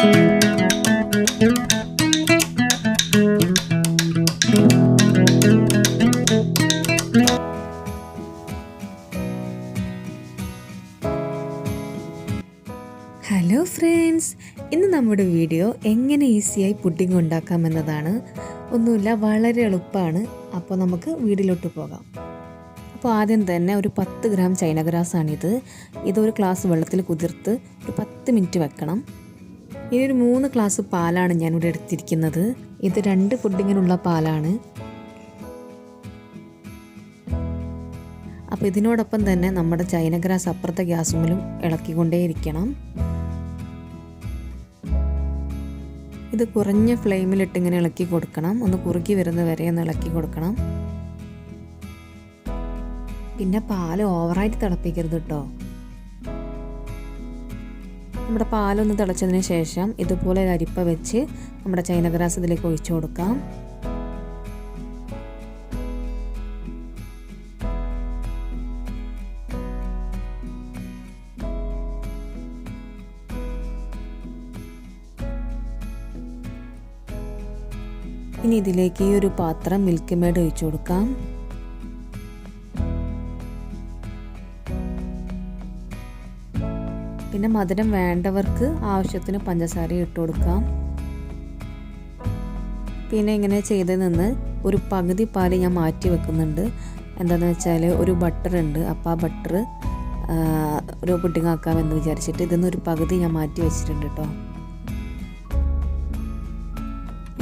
Hello friends, ഇന്ന് നമ്മുടെ video എങ്ങനെ ഈസിയായി പുഡിംഗ് ഉണ്ടാക്കാമെന്നതാണ്. ഒന്നുമില്ല, വളരെ എളുപ്പമാണ്. അപ്പോൾ നമുക്ക് വീഡിയോയിലോട്ട് പോകാം. അപ്പോൾ ആദ്യം തന്നെ ഒരു 10 ഗ്രാം ചൈന ഗ്രാസാണിത്. ഇതൊരു ഗ്ലാസ് വെള്ളത്തിൽ കുതിർത്ത് ഒരു 10 മിനിറ്റ് വെക്കണം. ഇനി ഒരു 3 ഗ്ലാസ് പാലാണ് ഞാനിവിടെ എടുത്തിരിക്കുന്നത്. ഇത് 2 പുഡിങ്ങിനുള്ള പാലാണ്. അപ്പോൾ ഇതിനോടൊപ്പം തന്നെ നമ്മുടെ ചൈന ഗ്രാസ് അപ്പുറത്തെ ഗ്യാസുമേലും ഇളക്കിക്കൊണ്ടേയിരിക്കണം. ഇത് കുറഞ്ഞ ഫ്ലെയിമിലിട്ട് ഇങ്ങനെ ഇളക്കി കൊടുക്കണം. ഒന്ന് കുറുകി വരുന്ന വരെ ഒന്ന് ഇളക്കി കൊടുക്കണം. പിന്നെ പാല് ഓവറായിട്ട് തിളപ്പിക്കരുത് കേട്ടോ. നമ്മുടെ പാലൊന്ന് തിളച്ചതിന് ശേഷം ഇതുപോലെ ഒരു അരിപ്പ വെച്ച് നമ്മുടെ ചൈന ഗ്രാസ് ഇതിലേക്ക് ഒഴിച്ചു കൊടുക്കാം. ഇനി ഇതിലേക്ക് ഈ ഒരു പാത്രം മിൽക്ക് മെയ്ഡ് ഒഴിച്ചു കൊടുക്കാം. പിന്നെ മധുരം വേണ്ടവർക്ക് ആവശ്യത്തിന് പഞ്ചസാര ഇട്ട് കൊടുക്കാം. പിന്നെ ഇങ്ങനെ ചെയ്ത് നിന്ന് ഒരു പകുതി പാല് ഞാൻ മാറ്റി വെക്കുന്നുണ്ട്. എന്താണെന്ന് വെച്ചാൽ ഒരു ബട്ടർ ഉണ്ട്. അപ്പോൾ ആ ബട്ടർ ഒരു പുഡിംഗ് ആക്കാമെന്ന് വിചാരിച്ചിട്ട് ഇതിന്നൊരു പകുതി ഞാൻ മാറ്റി വെച്ചിട്ടുണ്ട് കേട്ടോ.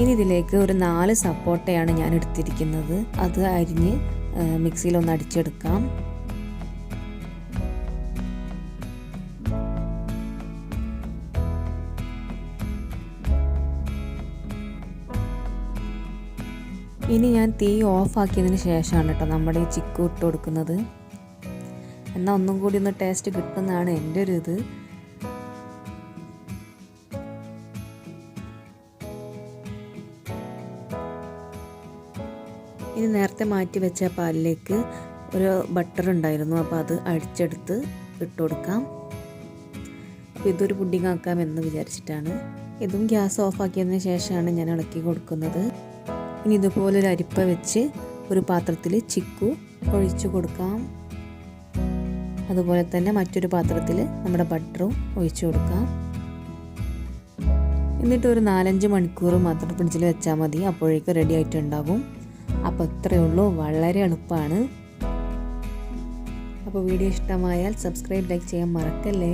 ഇനി ഇതിലേക്ക് ഒരു 4 സപ്പോട്ടയാണ് ഞാൻ എടുത്തിരിക്കുന്നത്. അത് അരിഞ്ഞ് മിക്സിയിലൊന്ന് അടിച്ചെടുക്കാം. ഇനി ഞാൻ തീ ഓഫ് ആക്കിയതിന് ശേഷമാണ് കേട്ടോ നമ്മുടെ ഈ ചിക്കു ഇട്ട് കൊടുക്കുന്നത്. എന്നാൽ ഒന്നും കൂടി ഒന്ന് ടേസ്റ്റ് കിട്ടുന്നതാണ് എൻ്റെ ഒരു ഇത്. ഇനി നേരത്തെ മാറ്റി വെച്ച പാലിലേക്ക് ഒരു ബട്ടർ ഉണ്ടായിരുന്നു. അപ്പോൾ അത് അടിച്ചെടുത്ത് ഇട്ട് കൊടുക്കാം. അപ്പോൾ ഇതൊരു പുഡിംഗ് ആക്കാമെന്ന് വിചാരിച്ചിട്ടാണ്. ഇതും ഗ്യാസ് ഓഫ് ആക്കിയതിന് ശേഷമാണ് ഞാൻ ഇളക്കി കൊടുക്കുന്നത്. ഇനി ഇതുപോലെ ഒരു അരിപ്പ വെച്ച് ഒരു പാത്രത്തിൽ ചിക്കു ഒഴിച്ചു കൊടുക്കാം. അതുപോലെ തന്നെ മറ്റൊരു പാത്രത്തിൽ നമ്മുടെ ബട്ടറും ഒഴിച്ചു കൊടുക്കാം. എന്നിട്ട് ഒരു 4-5 മണിക്കൂർ മാത്രം ഫ്രിഡ്ജിൽ വെച്ചാൽ മതി. അപ്പോഴേക്കും റെഡി ആയിട്ടുണ്ടാകും. അപ്പോൾ ഇത്രയേ ഉള്ളൂ, വളരെ എളുപ്പമാണ്. അപ്പോൾ വീഡിയോ ഇഷ്ടമായാൽ സബ്സ്ക്രൈബ്, ലൈക്ക് ചെയ്യാൻ മറക്കല്ലേ.